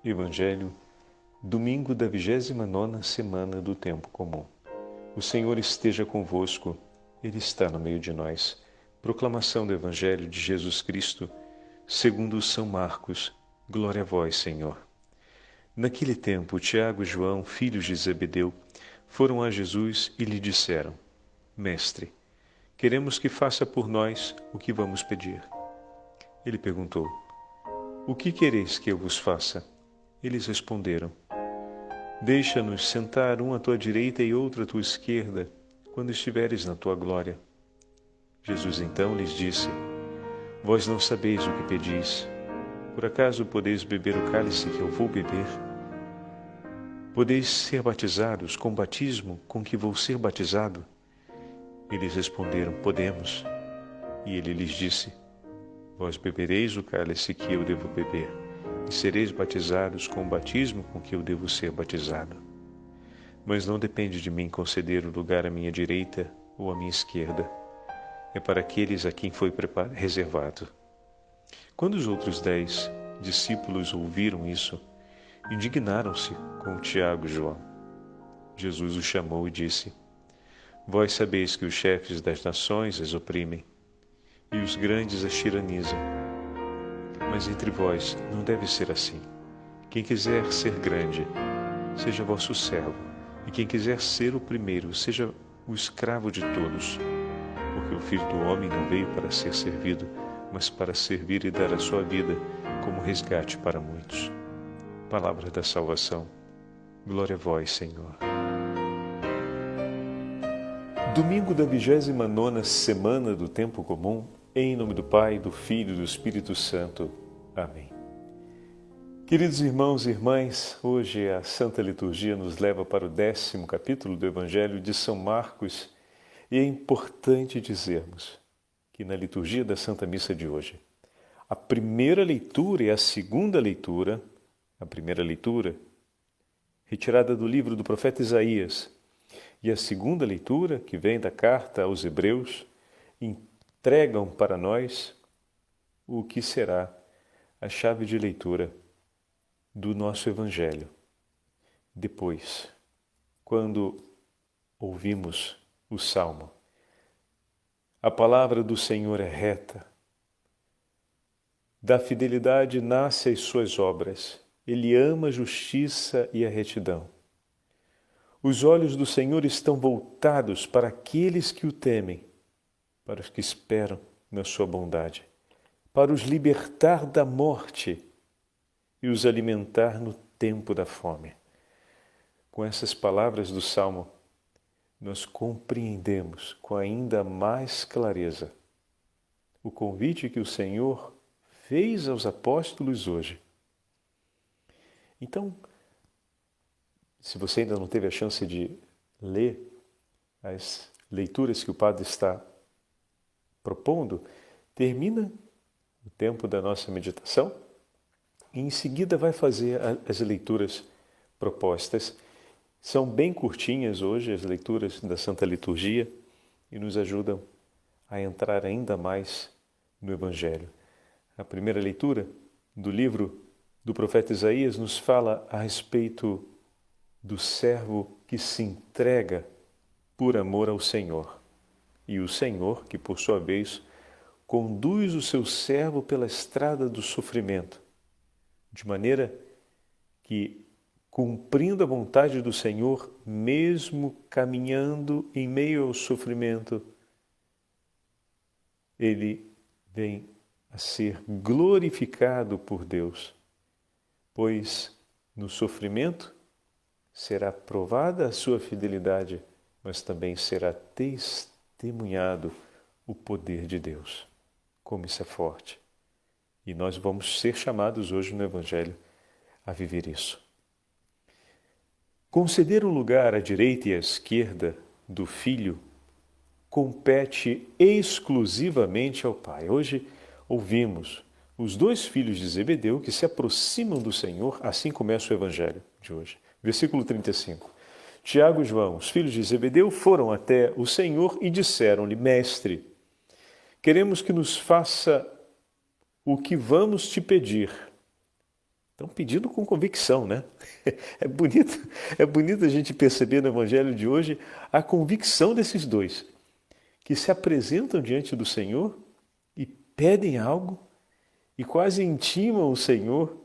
Evangelho, domingo da 29ª semana do Tempo Comum. O Senhor esteja convosco, Ele está no meio de nós. Proclamação do Evangelho de Jesus Cristo, segundo São Marcos. Glória a vós, Senhor. Naquele tempo, Tiago e João, filhos de Zebedeu, foram a Jesus e lhe disseram: Mestre, queremos que faça por nós o que vamos pedir. Ele perguntou: O que quereis que eu vos faça? Eles responderam: Deixa-nos sentar um à tua direita e outro à tua esquerda, quando estiveres na tua glória. Jesus então lhes disse: Vós não sabeis o que pedis. Por acaso podeis beber o cálice que eu vou beber? Podeis ser batizados com o batismo com que vou ser batizado? Eles responderam: Podemos. E ele lhes disse: Vós bebereis o cálice que eu devo beber, e sereis batizados com o batismo com que eu devo ser batizado. Mas não depende de mim conceder o lugar à minha direita ou à minha esquerda. É para aqueles a quem foi reservado. Quando os outros 10 discípulos ouviram isso, indignaram-se com Tiago e João. Jesus os chamou e disse: Vós sabeis que os chefes das nações as oprimem, e os grandes as tiranizam. Mas entre vós não deve ser assim. Quem quiser ser grande, seja vosso servo, e quem quiser ser o primeiro, seja o escravo de todos. Porque o Filho do Homem não veio para ser servido, mas para servir e dar a sua vida como resgate para muitos. Palavra da salvação. Glória a vós, Senhor. Domingo da 29ª semana do Tempo Comum, em nome do Pai, do Filho e do Espírito Santo. Amém. Queridos irmãos e irmãs, hoje a Santa Liturgia nos leva para o 10º capítulo do Evangelho de São Marcos e é importante dizermos que na liturgia da Santa Missa de hoje, a primeira leitura e a segunda leitura, a primeira leitura retirada do livro do profeta Isaías e a segunda leitura, que vem da carta aos Hebreus, entregam para nós o que será a chave de leitura do nosso Evangelho. Depois, quando ouvimos o Salmo, a palavra do Senhor é reta, da fidelidade nascem as suas obras, Ele ama a justiça e a retidão. Os olhos do Senhor estão voltados para aqueles que o temem, para os que esperam na sua bondade, para os libertar da morte e os alimentar no tempo da fome. Com essas palavras do Salmo, nós compreendemos com ainda mais clareza o convite que o Senhor fez aos apóstolos hoje. Então, se você ainda não teve a chance de ler as leituras que o Padre está propondo, termina o tempo da nossa meditação e em seguida vai fazer as leituras propostas. São bem curtinhas hoje as leituras da Santa Liturgia e nos ajudam a entrar ainda mais no Evangelho. A primeira leitura do livro do profeta Isaías nos fala a respeito do servo que se entrega por amor ao Senhor. E o Senhor, que por sua vez conduz o seu servo pela estrada do sofrimento, de maneira que, cumprindo a vontade do Senhor, mesmo caminhando em meio ao sofrimento, ele vem a ser glorificado por Deus, pois no sofrimento será provada a sua fidelidade, mas também será testemunhado o poder de Deus. Como isso é forte. E nós vamos ser chamados hoje no Evangelho a viver isso. Conceder um lugar à direita e à esquerda do Filho compete exclusivamente ao Pai. Hoje ouvimos os 2 filhos de Zebedeu que se aproximam do Senhor, assim começa o Evangelho de hoje. Versículo 35. Tiago e João, os filhos de Zebedeu, foram até o Senhor e disseram-lhe: Mestre, queremos que nos faça o que vamos te pedir. Estão pedindo com convicção, né? É bonito a gente perceber no Evangelho de hoje a convicção desses dois, que se apresentam diante do Senhor e pedem algo e quase intimam o Senhor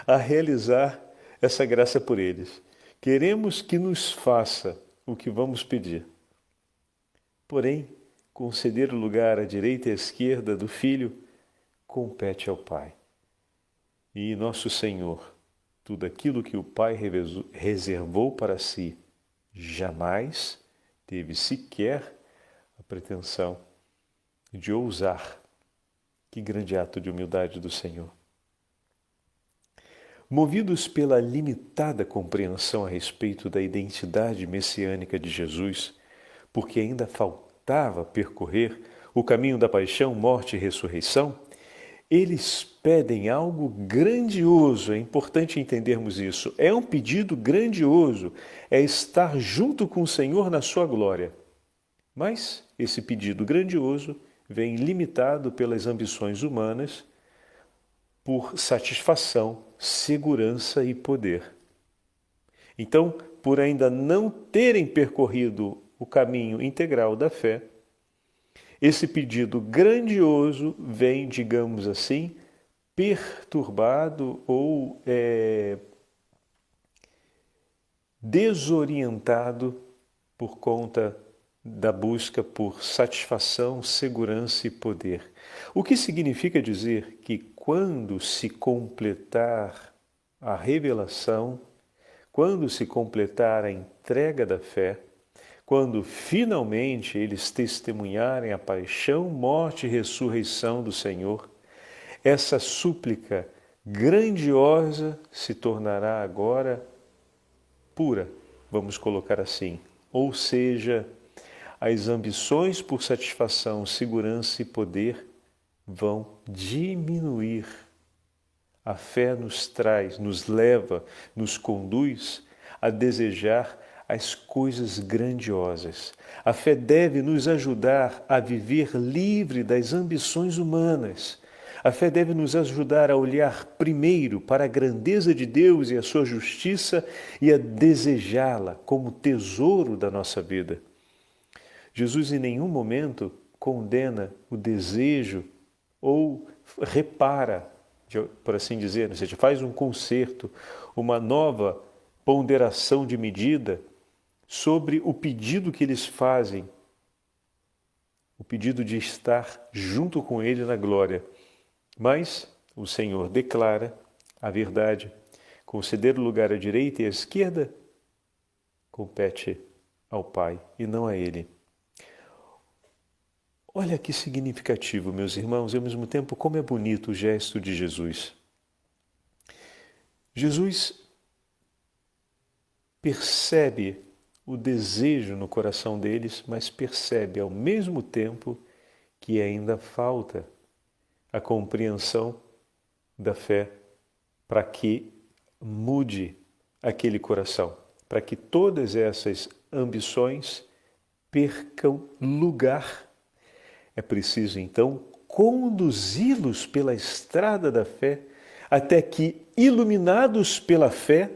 a realizar essa graça por eles. Queremos que nos faça o que vamos pedir. Porém, conceder o lugar à direita e à esquerda do Filho compete ao Pai. E nosso Senhor, tudo aquilo que o Pai reservou para si, jamais teve sequer a pretensão de ousar. Que grande ato de humildade do Senhor. Movidos pela limitada compreensão a respeito da identidade messiânica de Jesus, porque ainda faltava percorrer o caminho da paixão, morte e ressurreição, eles pedem algo grandioso, é importante entendermos isso. É um pedido grandioso, é estar junto com o Senhor na sua glória. Mas esse pedido grandioso vem limitado pelas ambições humanas, por satisfação, segurança e poder. Então, por ainda não terem percorrido o caminho integral da fé, esse pedido grandioso vem, digamos assim, perturbado ou desorientado por conta da busca por satisfação, segurança e poder. O que significa dizer que quando se completar a revelação, quando se completar a entrega da fé, quando finalmente eles testemunharem a paixão, morte e ressurreição do Senhor, essa súplica grandiosa se tornará agora pura, vamos colocar assim. Ou seja, as ambições por satisfação, segurança e poder vão diminuir. A fé nos traz, nos leva, nos conduz a desejar as coisas grandiosas. A fé deve nos ajudar a viver livre das ambições humanas. A fé deve nos ajudar a olhar primeiro para a grandeza de Deus e a sua justiça e a desejá-la como tesouro da nossa vida. Jesus em nenhum momento condena o desejo ou repara, por assim dizer, ou seja, faz um conserto, uma nova ponderação de medida sobre o pedido que eles fazem, o pedido de estar junto com Ele na glória. Mas o Senhor declara a verdade, conceder o lugar à direita e à esquerda compete ao Pai e não a Ele. Olha que significativo, meus irmãos, e ao mesmo tempo como é bonito o gesto de Jesus. Jesus percebe o desejo no coração deles, mas percebe ao mesmo tempo que ainda falta a compreensão da fé para que mude aquele coração, para que todas essas ambições percam lugar. É preciso, então, conduzi-los pela estrada da fé, até que, iluminados pela fé,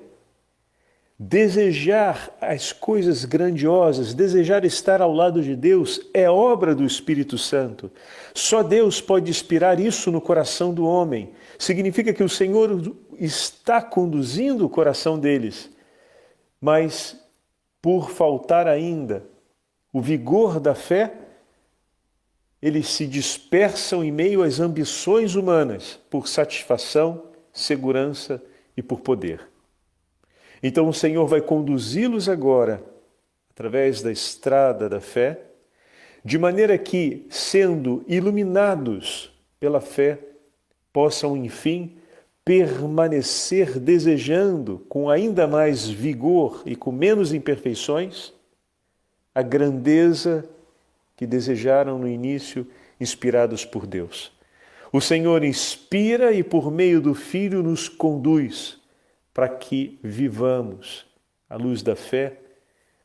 desejar as coisas grandiosas, desejar estar ao lado de Deus é obra do Espírito Santo. Só Deus pode inspirar isso no coração do homem. Significa que o Senhor está conduzindo o coração deles, mas por faltar ainda o vigor da fé, eles se dispersam em meio às ambições humanas por satisfação, segurança e por poder. Então o Senhor vai conduzi-los agora através da estrada da fé, de maneira que, sendo iluminados pela fé, possam, enfim, permanecer desejando com ainda mais vigor e com menos imperfeições a grandeza que desejaram no início, inspirados por Deus. O Senhor inspira e, por meio do Filho, nos conduz para que vivamos, à luz da fé,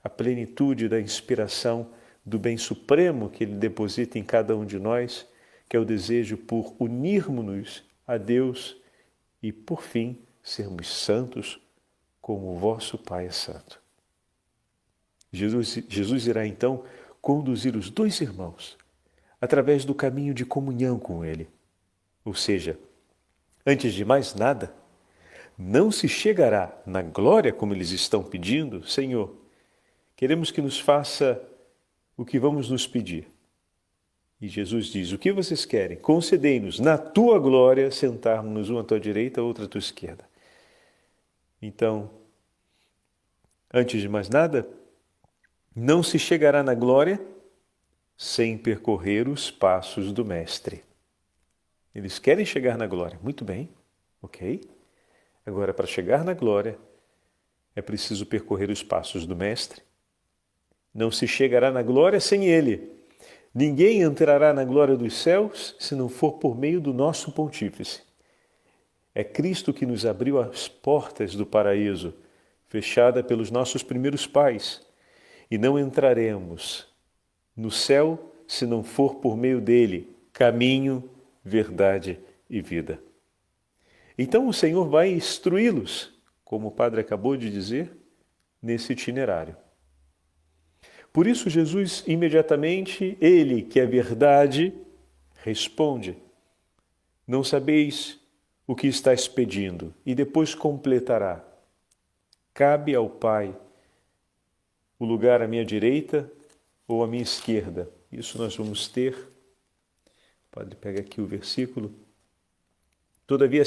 a plenitude da inspiração do bem supremo que Ele deposita em cada um de nós, que é o desejo por unirmos-nos a Deus e, por fim, sermos santos como o vosso Pai é santo. Jesus irá então conduzir os dois irmãos através do caminho de comunhão com Ele. Ou seja, antes de mais nada, não se chegará na glória como eles estão pedindo, Senhor, queremos que nos faça o que vamos nos pedir. E Jesus diz, o que vocês querem? Concedei-nos na tua glória sentarmos-nos um à tua direita, outro à tua esquerda. Então, antes de mais nada, não se chegará na glória sem percorrer os passos do Mestre. Eles querem chegar na glória. Muito bem, ok? Agora, para chegar na glória, é preciso percorrer os passos do Mestre. Não se chegará na glória sem Ele. Ninguém entrará na glória dos céus se não for por meio do nosso pontífice. É Cristo que nos abriu as portas do paraíso, fechada pelos nossos primeiros pais, e não entraremos no céu se não for por meio dele, caminho, verdade e vida. Então o Senhor vai instruí-los, como o padre acabou de dizer, nesse itinerário. Por isso Jesus imediatamente, ele que é verdade, responde, não sabeis o que estáis pedindo, e depois completará, cabe ao Pai o lugar à minha direita ou à minha esquerda. Isso nós vamos ter. O padre pega aqui o versículo. Todavia,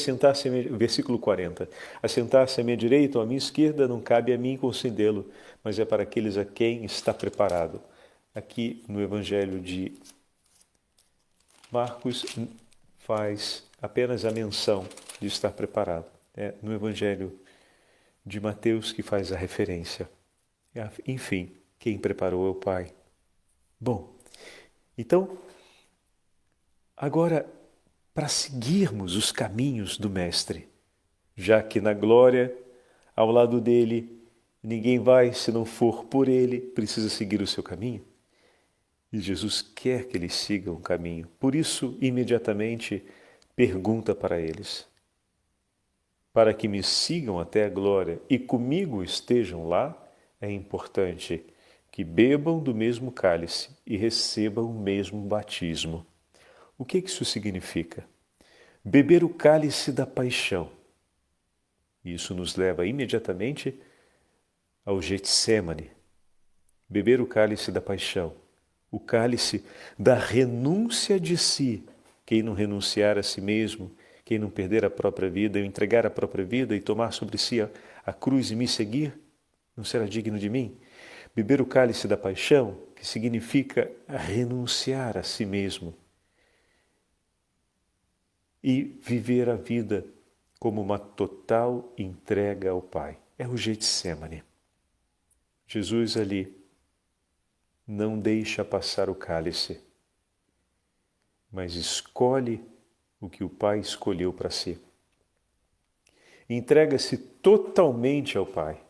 versículo 40, assentar-se à minha direita ou à minha esquerda não cabe a mim concedê-lo, mas é para aqueles a quem está preparado. Aqui no Evangelho de Marcos faz apenas a menção de estar preparado. É no Evangelho de Mateus que faz a referência. Enfim, quem preparou é o Pai. Bom, então, agora, para seguirmos os caminhos do Mestre, já que na glória, ao lado dele, ninguém vai se não for por ele, precisa seguir o seu caminho. E Jesus quer que eles sigam o caminho. Por isso, imediatamente, pergunta para eles, para que me sigam até a glória e comigo estejam lá, é importante que bebam do mesmo cálice e recebam o mesmo batismo. O que isso significa? Beber o cálice da paixão. Isso nos leva imediatamente ao Getsêmani. Beber o cálice da paixão, o cálice da renúncia de si. Quem não renunciar a si mesmo, quem não perder a própria vida, entregar a própria vida e tomar sobre si a cruz e me seguir, não será digno de mim? Beber o cálice da paixão, que significa renunciar a si mesmo e viver a vida como uma total entrega ao Pai. É o Getsêmani. Jesus ali não deixa passar o cálice, mas escolhe o que o Pai escolheu para si. Entrega-se totalmente ao Pai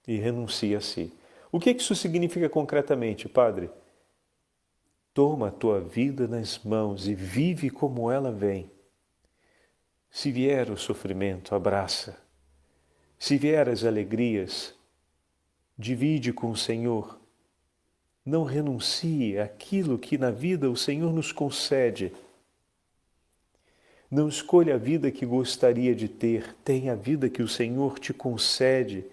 e renuncia a si. O que isso significa concretamente, Padre? Toma a tua vida nas mãos e vive como ela vem. Se vier o sofrimento, abraça. Se vier as alegrias, divide com o Senhor. Não renuncie àquilo que na vida o Senhor nos concede. Não escolha a vida que gostaria de ter, tenha a vida que o Senhor te concede.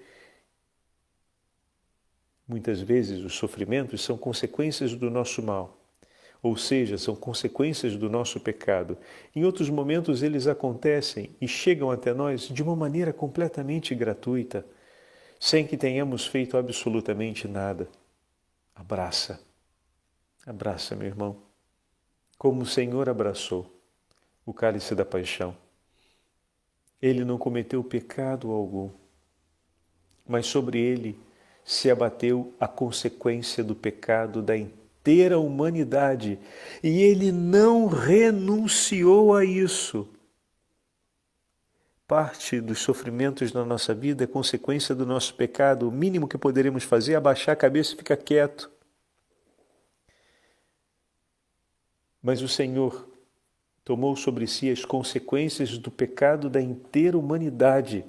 Muitas vezes os sofrimentos são consequências do nosso mal, ou seja, são consequências do nosso pecado. Em outros momentos eles acontecem e chegam até nós de uma maneira completamente gratuita, sem que tenhamos feito absolutamente nada. Abraça, abraça, meu irmão, como o Senhor abraçou o cálice da paixão. Ele não cometeu pecado algum, mas sobre ele se abateu a consequência do pecado da inteira humanidade e ele não renunciou a isso. Parte dos sofrimentos da nossa vida é consequência do nosso pecado. O mínimo que poderemos fazer é abaixar a cabeça e ficar quieto. Mas o Senhor tomou sobre si as consequências do pecado da inteira humanidade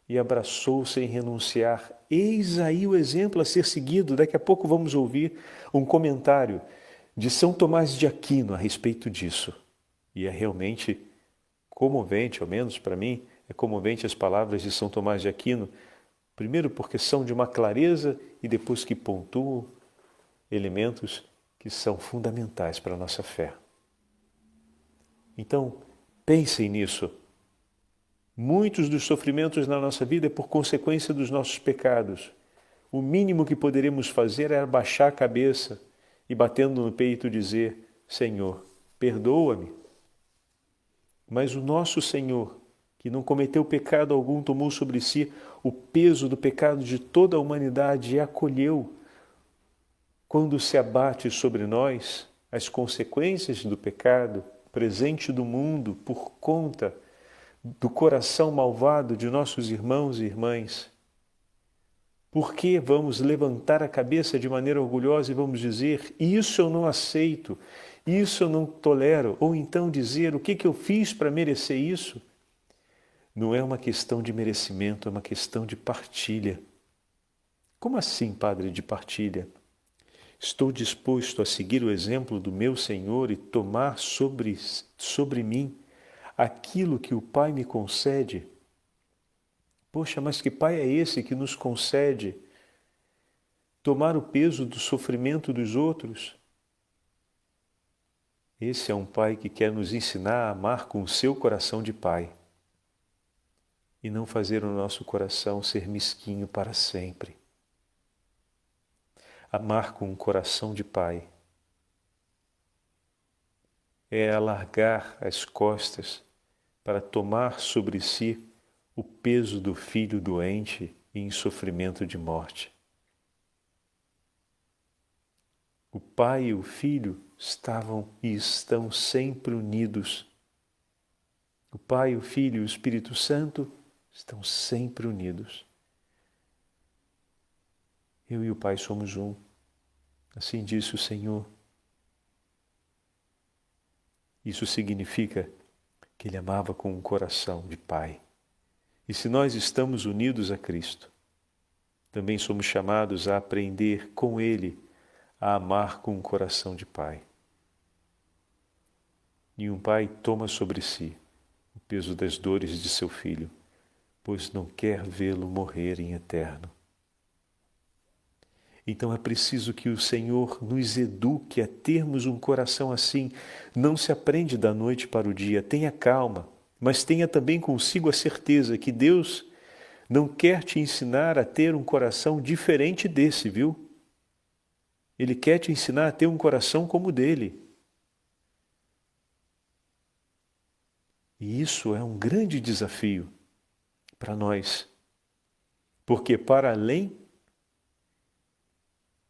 e abraçou sem renunciar. Eis aí o exemplo a ser seguido. Daqui a pouco vamos ouvir um comentário de São Tomás de Aquino a respeito disso. E é realmente comovente, ao menos para mim, é comovente as palavras de São Tomás de Aquino, primeiro porque são de uma clareza e depois que pontuam elementos que são fundamentais para a nossa fé. Então, pensem nisso. Muitos dos sofrimentos na nossa vida é por consequência dos nossos pecados. O mínimo que poderemos fazer é abaixar a cabeça e, batendo no peito, dizer: Senhor, perdoa-me. Mas o nosso Senhor, que não cometeu pecado algum, tomou sobre si o peso do pecado de toda a humanidade e acolheu. Quando se abate sobre nós as consequências do pecado presente do mundo por conta do coração malvado de nossos irmãos e irmãs, por que vamos levantar a cabeça de maneira orgulhosa e vamos dizer: isso eu não aceito, isso eu não tolero, ou então dizer: o que eu fiz para merecer isso? Não é uma questão de merecimento, é uma questão de partilha. Como assim, Padre, de partilha? Estou disposto a seguir o exemplo do meu Senhor e tomar sobre mim aquilo que o Pai me concede? Poxa, mas que Pai é esse que nos concede tomar o peso do sofrimento dos outros? Esse é um Pai que quer nos ensinar a amar com o seu coração de Pai e não fazer o nosso coração ser mesquinho para sempre. Amar com um coração de Pai é alargar as costas para tomar sobre si o peso do filho doente e em sofrimento de morte. O Pai e o Filho estavam e estão sempre unidos. O Pai, o Filho e o Espírito Santo estão sempre unidos. Eu e o Pai somos um. Assim disse o Senhor. Isso significa que Ele amava com um coração de Pai. E se nós estamos unidos a Cristo, também somos chamados a aprender com Ele a amar com um coração de Pai. E um pai toma sobre si o peso das dores de seu filho, pois não quer vê-lo morrer em eterno. Então é preciso que o Senhor nos eduque a termos um coração assim. Não se aprende da noite para o dia. Tenha calma, mas tenha também consigo a certeza que Deus não quer te ensinar a ter um coração diferente desse, viu? Ele quer te ensinar a ter um coração como o dele. E isso é um grande desafio para nós, porque para além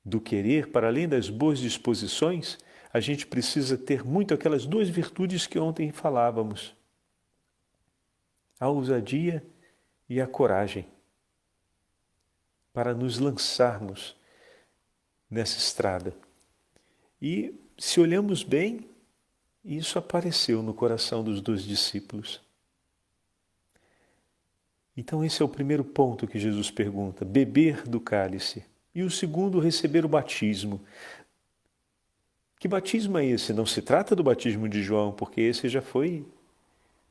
do querer, para além das boas disposições, a gente precisa ter muito aquelas duas virtudes que ontem falávamos: a ousadia e a coragem, para nos lançarmos nessa estrada. E se olhamos bem, isso apareceu no coração dos dois discípulos. Então esse é o primeiro ponto que Jesus pergunta: beber do cálice. E o segundo, receber o batismo. Que batismo é esse? Não se trata do batismo de João, porque esse já foi,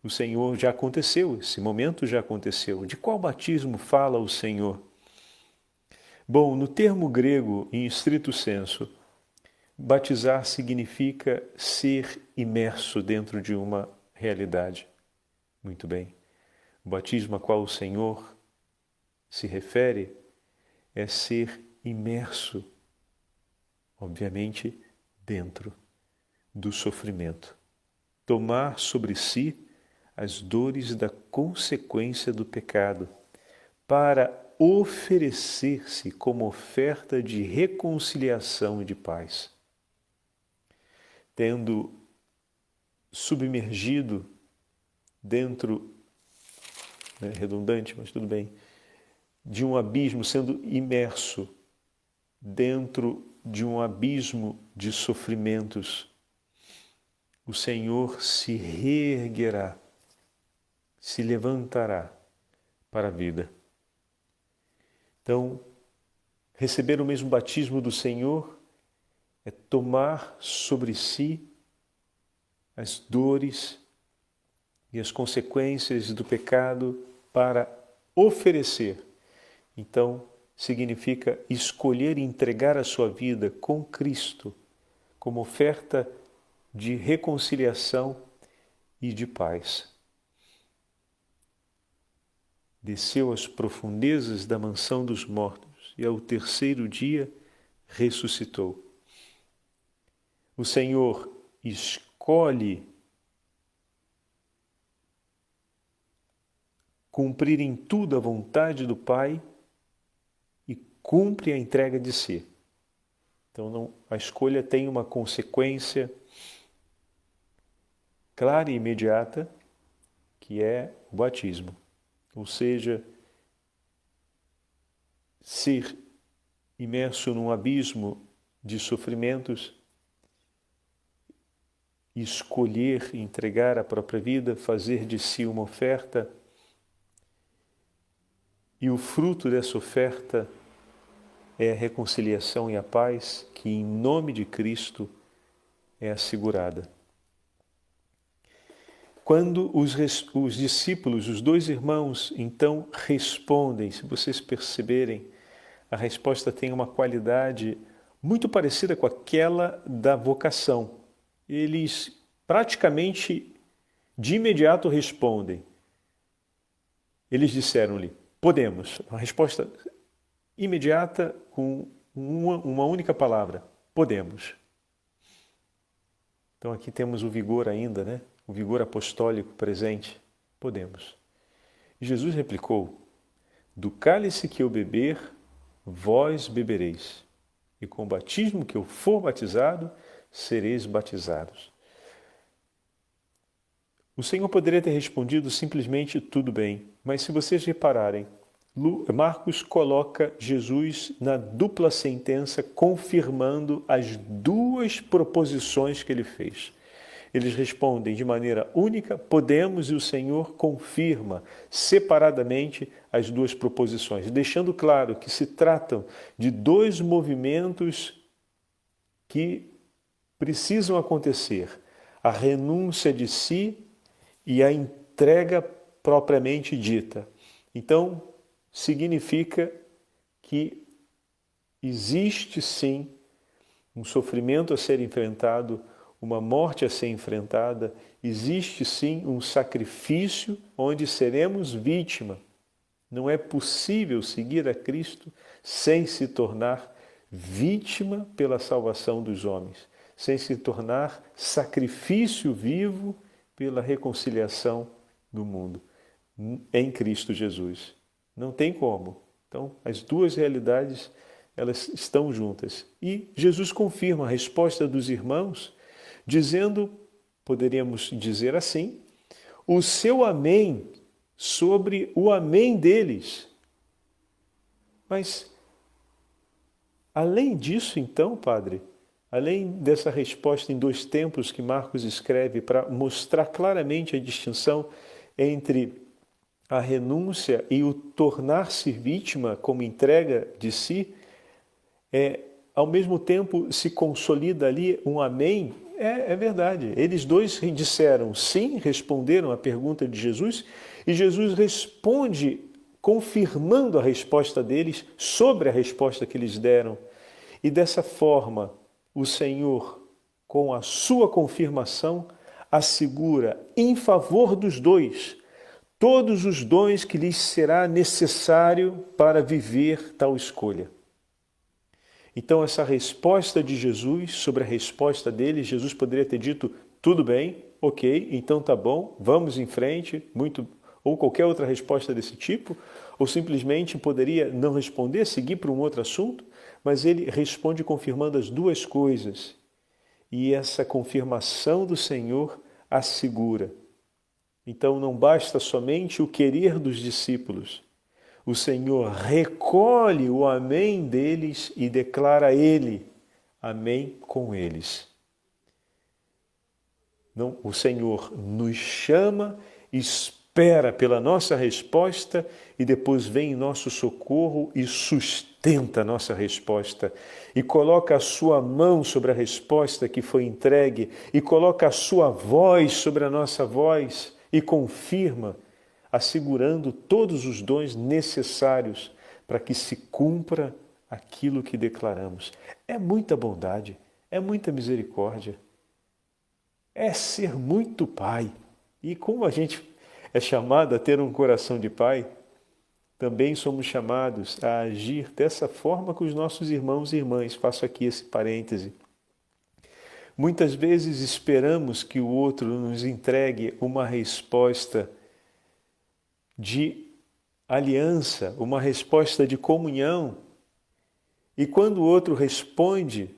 o Senhor já aconteceu, esse momento já aconteceu. De qual batismo fala o Senhor? Bom, no termo grego, em estrito senso, batizar significa ser imerso dentro de uma realidade. Muito bem. O batismo a qual o Senhor se refere é ser imerso, obviamente, dentro do sofrimento. Tomar sobre si as dores da consequência do pecado, para oferecer-se como oferta de reconciliação e de paz. Tendo submergido dentro, redundante, mas tudo bem, de um abismo, sendo imerso dentro de um abismo de sofrimentos, o Senhor se reerguerá, se levantará para a vida. Então, receber o mesmo batismo do Senhor é tomar sobre si as dores e as consequências do pecado para oferecer. Então, significa escolher e entregar a sua vida com Cristo como oferta de reconciliação e de paz. Desceu às profundezas da mansão dos mortos e ao terceiro dia ressuscitou. O Senhor escolhe cumprir em tudo a vontade do Pai e cumpre a entrega de si. Então a escolha tem uma consequência clara e imediata, que é o batismo. Ou seja, ser imerso num abismo de sofrimentos, escolher entregar a própria vida, fazer de si uma oferta, e o fruto dessa oferta é a reconciliação e a paz que, em nome de Cristo, é assegurada. Quando os discípulos, os dois irmãos, então respondem, se vocês perceberem, a resposta tem uma qualidade muito parecida com aquela da vocação. Eles praticamente de imediato respondem. Eles disseram-lhe: podemos. Uma resposta imediata com uma única palavra: podemos. Então aqui temos o vigor ainda, né? O vigor apostólico presente. Podemos. E Jesus replicou: do cálice que eu beber, vós bebereis, e com o batismo que eu for batizado, sereis batizados. O Senhor poderia ter respondido simplesmente: tudo bem, mas se vocês repararem, Marcos coloca Jesus na dupla sentença, confirmando as duas proposições que ele fez. Eles respondem de maneira única: podemos, e o Senhor confirma separadamente as duas proposições, deixando claro que se tratam de dois movimentos que precisam acontecer: a renúncia de si e a entrega propriamente dita. Então, significa que existe sim um sofrimento a ser enfrentado, uma morte a ser enfrentada, existe sim um sacrifício onde seremos vítima. Não é possível seguir a Cristo sem se tornar vítima pela salvação dos homens, sem se tornar sacrifício vivo pela reconciliação do mundo em Cristo Jesus. Não tem como. Então, as duas realidades, elas estão juntas. E Jesus confirma a resposta dos irmãos, dizendo, poderíamos dizer assim, o seu amém sobre o amém deles. Mas, além disso, então, Padre, além dessa resposta em dois tempos que Marcos escreve para mostrar claramente a distinção entre a renúncia e o tornar-se vítima como entrega de si, ao mesmo tempo se consolida ali um amém. É verdade. Eles dois disseram sim, responderam à pergunta de Jesus, e Jesus responde confirmando a resposta deles sobre a resposta que eles deram. E dessa forma, o Senhor, com a sua confirmação, assegura em favor dos dois todos os dons que lhes será necessário para viver tal escolha. Então, essa resposta de Jesus sobre a resposta deles, Jesus poderia ter dito: tudo bem, ok, então tá bom, vamos em frente, ou qualquer outra resposta desse tipo, ou simplesmente poderia não responder, seguir para um outro assunto, mas ele responde confirmando as duas coisas. E essa confirmação do Senhor assegura. Então não basta somente o querer dos discípulos. O Senhor recolhe o amém deles e declara a Ele amém com eles. Não, o Senhor nos chama, espera pela nossa resposta e depois vem em nosso socorro e sustenta a nossa resposta. E coloca a sua mão sobre a resposta que foi entregue e coloca a sua voz sobre a nossa voz e confirma, assegurando todos os dons necessários para que se cumpra aquilo que declaramos. É muita bondade, é muita misericórdia. É ser muito pai. E como a gente é chamado a ter um coração de pai, também somos chamados a agir dessa forma com os nossos irmãos e irmãs. Faço aqui esse parêntese. Muitas vezes esperamos que o outro nos entregue uma resposta de aliança, uma resposta de comunhão. E quando o outro responde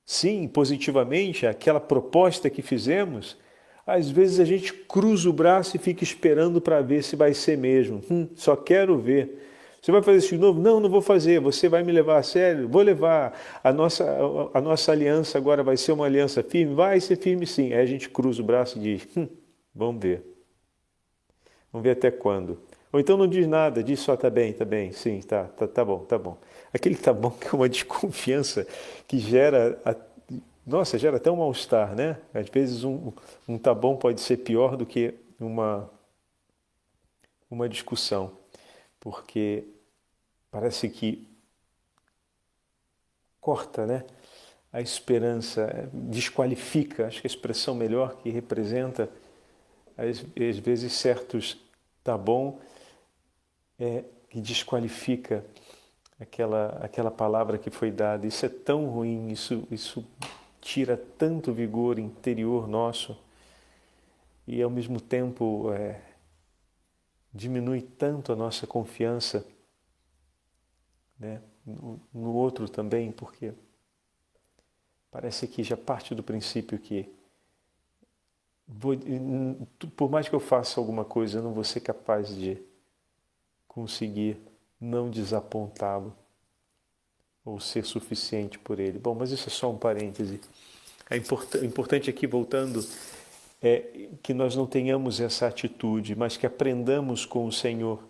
sim, positivamente, aquela proposta que fizemos, às vezes a gente cruza o braço e fica esperando para ver se vai ser mesmo. Só quero ver. Você vai fazer isso de novo? Não, não vou fazer. Você vai me levar a sério? Vou levar. A nossa aliança agora vai ser uma aliança firme? Vai ser firme sim. Aí a gente cruza o braço e diz, vamos ver. Vamos ver até quando. Ou então não diz nada, diz só tá bem, sim, tá bom, tá bom. Aquele tá bom que é uma desconfiança que gera até um mal-estar, né? Às vezes um tá bom pode ser pior do que uma discussão, porque parece que corta, né? A esperança, desqualifica, acho que a expressão melhor que representa, às vezes certos tá bom, que desqualifica aquela palavra que foi dada. Isso é tão ruim, isso tira tanto vigor interior nosso e ao mesmo tempo diminui tanto a nossa confiança, né, no outro também, porque parece que já parte do princípio que por mais que eu faça alguma coisa, eu não vou ser capaz de conseguir não desapontá-lo ou ser suficiente por ele. Bom, mas isso é só um parêntese. É importante aqui, voltando, é que nós não tenhamos essa atitude, mas que aprendamos com o Senhor,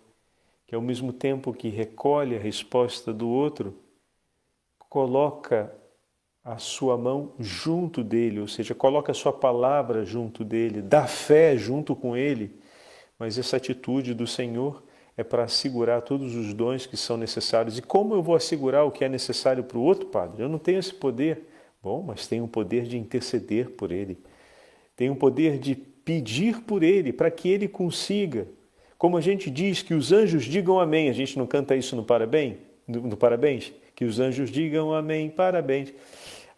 que ao mesmo tempo que recolhe a resposta do outro, coloca a sua mão junto dele, ou seja, coloca a sua palavra junto dele, dá fé junto com ele. Mas essa atitude do Senhor é para assegurar todos os dons que são necessários. E como eu vou assegurar o que é necessário para o outro, Padre? Eu não tenho esse poder. Bom, mas tenho o poder de interceder por ele. Tenho o poder de pedir por ele, para que ele consiga. Como a gente diz que os anjos digam amém. A gente não canta isso no parabéns? No parabéns? Que os anjos digam amém, parabéns.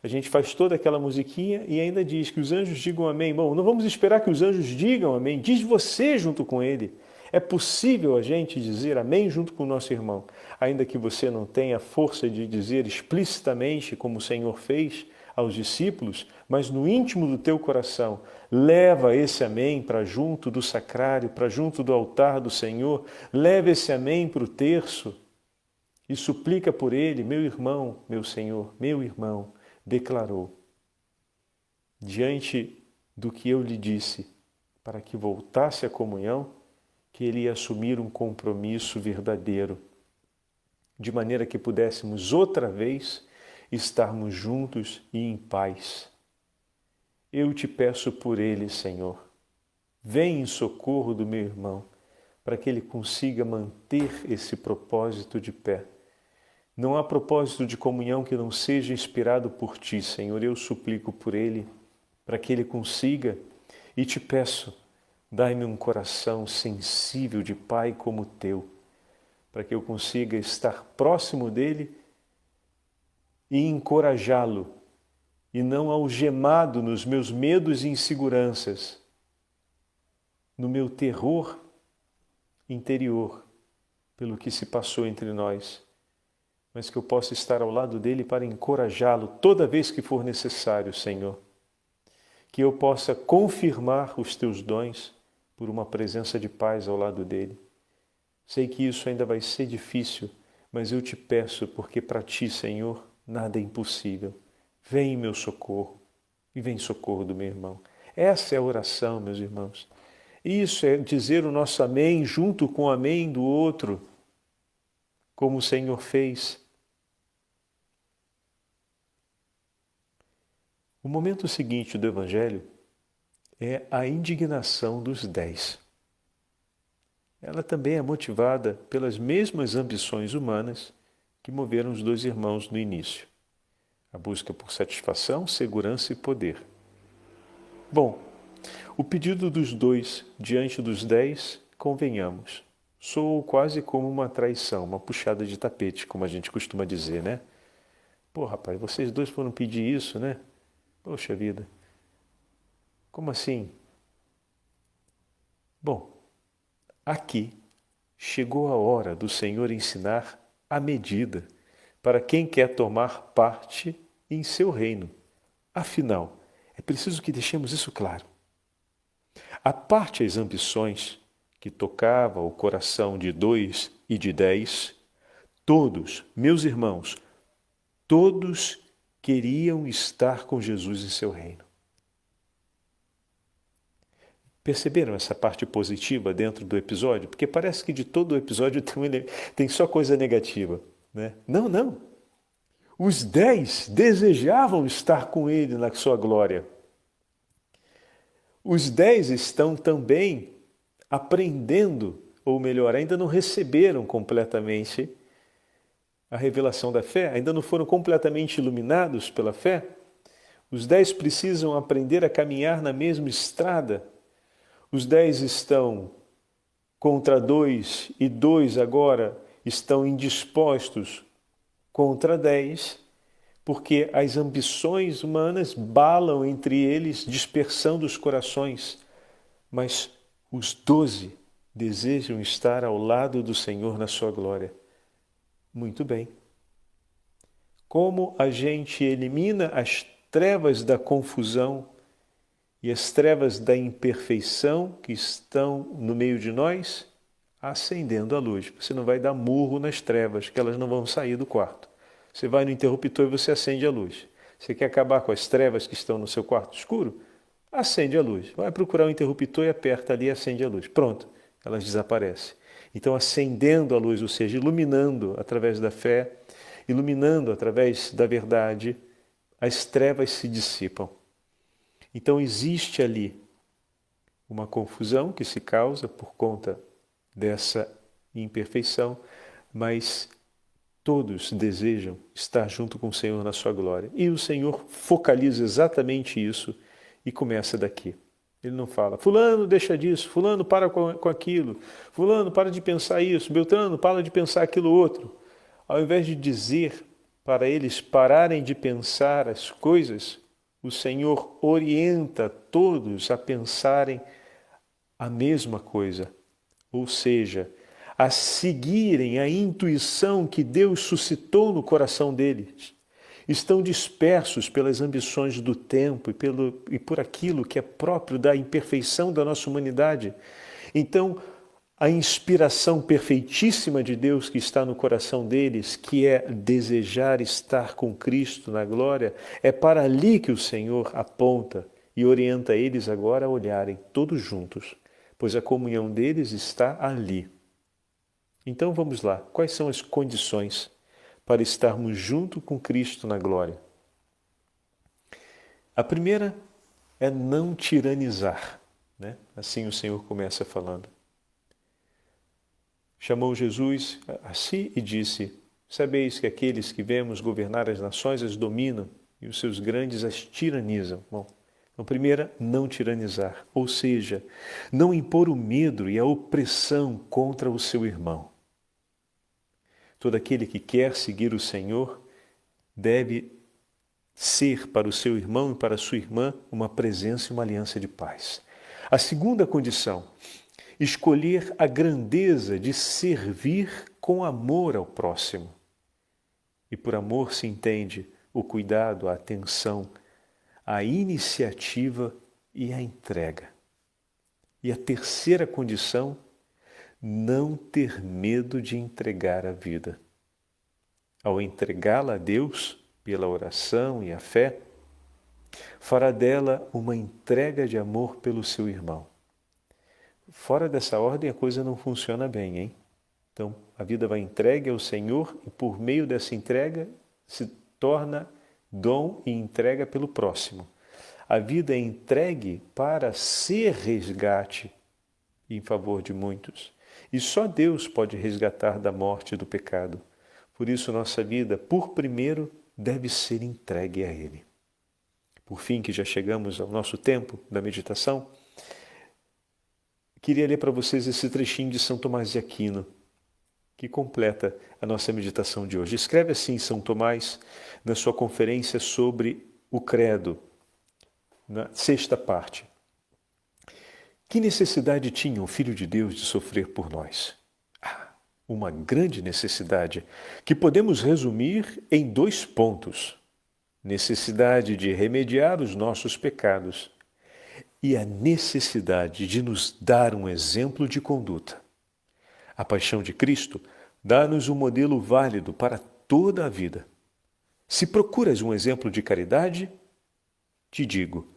A gente faz toda aquela musiquinha e ainda diz que os anjos digam amém. Bom, não vamos esperar que os anjos digam amém. Diz você junto com ele. É possível a gente dizer amém junto com o nosso irmão, ainda que você não tenha força de dizer explicitamente como o Senhor fez aos discípulos, mas no íntimo do teu coração, leva esse amém para junto do sacrário, para junto do altar do Senhor, leva esse amém para o terço e suplica por ele, meu irmão, meu Senhor, meu irmão, declarou, diante do que eu lhe disse, para que voltasse à comunhão, que ele ia assumir um compromisso verdadeiro, de maneira que pudéssemos outra vez estarmos juntos e em paz. Eu te peço por ele, Senhor. Vem em socorro do meu irmão, para que ele consiga manter esse propósito de pé. Não há propósito de comunhão que não seja inspirado por ti, Senhor. Eu suplico por ele, para que ele consiga, e te peço, dai-me um coração sensível de pai como o teu, para que eu consiga estar próximo dele e encorajá-lo, e não algemado nos meus medos e inseguranças, no meu terror interior pelo que se passou entre nós, mas que eu possa estar ao lado dele para encorajá-lo toda vez que for necessário, Senhor. Que eu possa confirmar os teus dons por uma presença de paz ao lado dele. Sei que isso ainda vai ser difícil, mas eu te peço, porque para ti, Senhor, nada é impossível. Vem em meu socorro e vem em socorro do meu irmão. Essa é a oração, meus irmãos. Isso é dizer o nosso amém junto com o amém do outro, como o Senhor fez. O momento seguinte do Evangelho é a indignação dos 10. Ela também é motivada pelas mesmas ambições humanas que moveram os 2 irmãos no início. A busca por satisfação, segurança e poder. Bom, o pedido dos 2 diante dos 10, convenhamos, soou quase como uma traição, uma puxada de tapete, como a gente costuma dizer, né? Pô, rapaz, vocês 2 foram pedir isso, né? Poxa vida, como assim? Bom, aqui chegou a hora do Senhor ensinar a medida para quem quer tomar parte em seu reino. Afinal, é preciso que deixemos isso claro. À parte as ambições que tocava o coração de 2 e de 10, todos, meus irmãos, todos queriam estar com Jesus em seu reino. Perceberam essa parte positiva dentro do episódio? Porque parece que de todo o episódio tem só coisa negativa, né? Não, não. Os 10 desejavam estar com ele na sua glória. Os 10 estão também aprendendo, ou melhor, ainda não receberam completamente a revelação da fé, ainda não foram completamente iluminados pela fé. Os 10 precisam aprender a caminhar na mesma estrada. Os 10 estão contra 2 e 2 agora estão indispostos contra 10, porque as ambições humanas balam entre eles, dispersando os corações. Mas os 12 desejam estar ao lado do Senhor na sua glória. Muito bem. Como a gente elimina as trevas da confusão e as trevas da imperfeição que estão no meio de nós? Acendendo a luz. Você não vai dar murro nas trevas, que elas não vão sair do quarto. Você vai no interruptor e você acende a luz. Você quer acabar com as trevas que estão no seu quarto escuro? Acende a luz. Vai procurar o interruptor e aperta ali e acende a luz. Pronto, elas desaparecem. Então, acendendo a luz, ou seja, iluminando através da fé, iluminando através da verdade, as trevas se dissipam. Então, existe ali uma confusão que se causa por conta dessa imperfeição, mas todos desejam estar junto com o Senhor na sua glória. E o Senhor focaliza exatamente isso e começa daqui. Ele não fala, fulano deixa disso, fulano para com aquilo, fulano para de pensar isso, Beltrano para de pensar aquilo outro. Ao invés de dizer para eles pararem de pensar as coisas, o Senhor orienta todos a pensarem a mesma coisa, ou seja, a seguirem a intuição que Deus suscitou no coração deles. Estão dispersos pelas ambições do tempo e por aquilo que é próprio da imperfeição da nossa humanidade. Então, a inspiração perfeitíssima de Deus que está no coração deles, que é desejar estar com Cristo na glória, é para ali que o Senhor aponta e orienta eles agora a olharem todos juntos, pois a comunhão deles está ali. Então vamos lá, quais são as condições para estarmos junto com Cristo na glória? A primeira é não tiranizar, né? Assim o Senhor começa falando. Chamou Jesus a si e disse, sabeis que aqueles que vemos governar as nações as dominam e os seus grandes as tiranizam. Bom, então, primeira, não tiranizar, ou seja, não impor o medo e a opressão contra o seu irmão. Todo aquele que quer seguir o Senhor deve ser para o seu irmão e para a sua irmã uma presença e uma aliança de paz. A segunda condição, escolher a grandeza de servir com amor ao próximo. E por amor se entende o cuidado, a atenção, a iniciativa e a entrega. E a terceira condição, não ter medo de entregar a vida. Ao entregá-la a Deus, pela oração e a fé, fará dela uma entrega de amor pelo seu irmão. Fora dessa ordem a coisa não funciona bem, hein? Então, a vida vai entregue ao Senhor e por meio dessa entrega se torna dom e entrega pelo próximo. A vida é entregue para ser resgate em favor de muitos. E só Deus pode resgatar da morte e do pecado. Por isso, nossa vida, por primeiro, deve ser entregue a Ele. Por fim, que já chegamos ao nosso tempo da meditação, queria ler para vocês esse trechinho de São Tomás de Aquino, que completa a nossa meditação de hoje. Escreve assim São Tomás na sua conferência sobre o credo, na sexta parte. Que necessidade tinha o Filho de Deus de sofrer por nós? Uma grande necessidade que podemos resumir em 2 pontos. Necessidade de remediar os nossos pecados e a necessidade de nos dar um exemplo de conduta. A paixão de Cristo dá-nos um modelo válido para toda a vida. Se procuras um exemplo de caridade, te digo,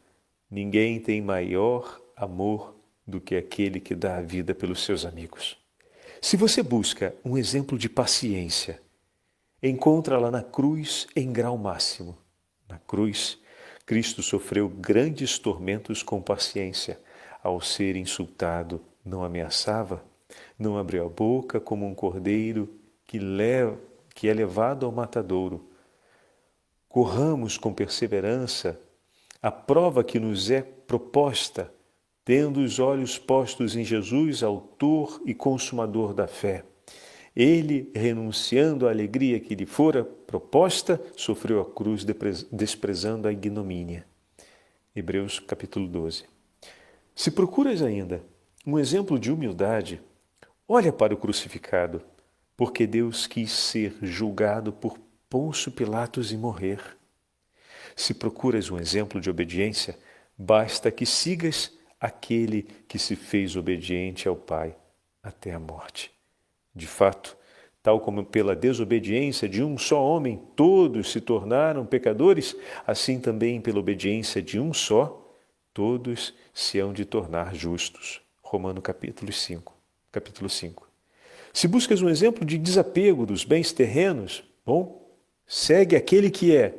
ninguém tem maior amor do que aquele que dá a vida pelos seus amigos. Se você busca um exemplo de paciência, encontra-la na cruz em grau máximo. Na cruz, Cristo sofreu grandes tormentos com paciência. Ao ser insultado, não ameaçava, não abriu a boca como um cordeiro que é levado ao matadouro. Corramos com perseverança a prova que nos é proposta, tendo os olhos postos em Jesus, autor e consumador da fé. Ele, renunciando à alegria que lhe fora proposta, sofreu a cruz desprezando a ignomínia. Hebreus capítulo 12. Se procuras ainda um exemplo de humildade, olha para o crucificado, porque Deus quis ser julgado por Pôncio Pilatos e morrer. Se procuras um exemplo de obediência, basta que sigas aquele que se fez obediente ao Pai até a morte. De fato, tal como pela desobediência de um só homem todos se tornaram pecadores, assim também pela obediência de um só, todos se hão de tornar justos. Romanos capítulo 5. Se buscas um exemplo de desapego dos bens terrenos, bom, segue aquele que é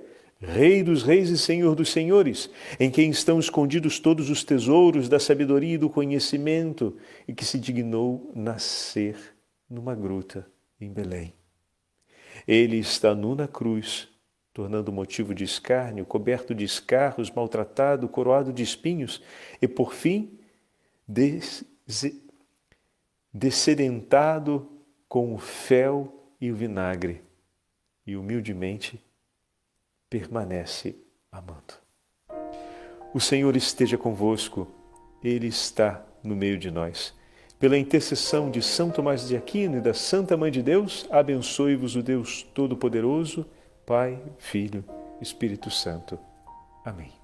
Rei dos reis e Senhor dos senhores, em quem estão escondidos todos os tesouros da sabedoria e do conhecimento, e que se dignou nascer numa gruta em Belém. Ele está nu na cruz, tornando motivo de escárnio, coberto de escarros, maltratado, coroado de espinhos, e por fim, descedentado com o fel e o vinagre, e humildemente permanece amando. O Senhor esteja convosco, Ele está no meio de nós. Pela intercessão de São Tomás de Aquino e da Santa Mãe de Deus, abençoe-vos o Deus Todo-Poderoso, Pai, Filho, Espírito Santo. Amém.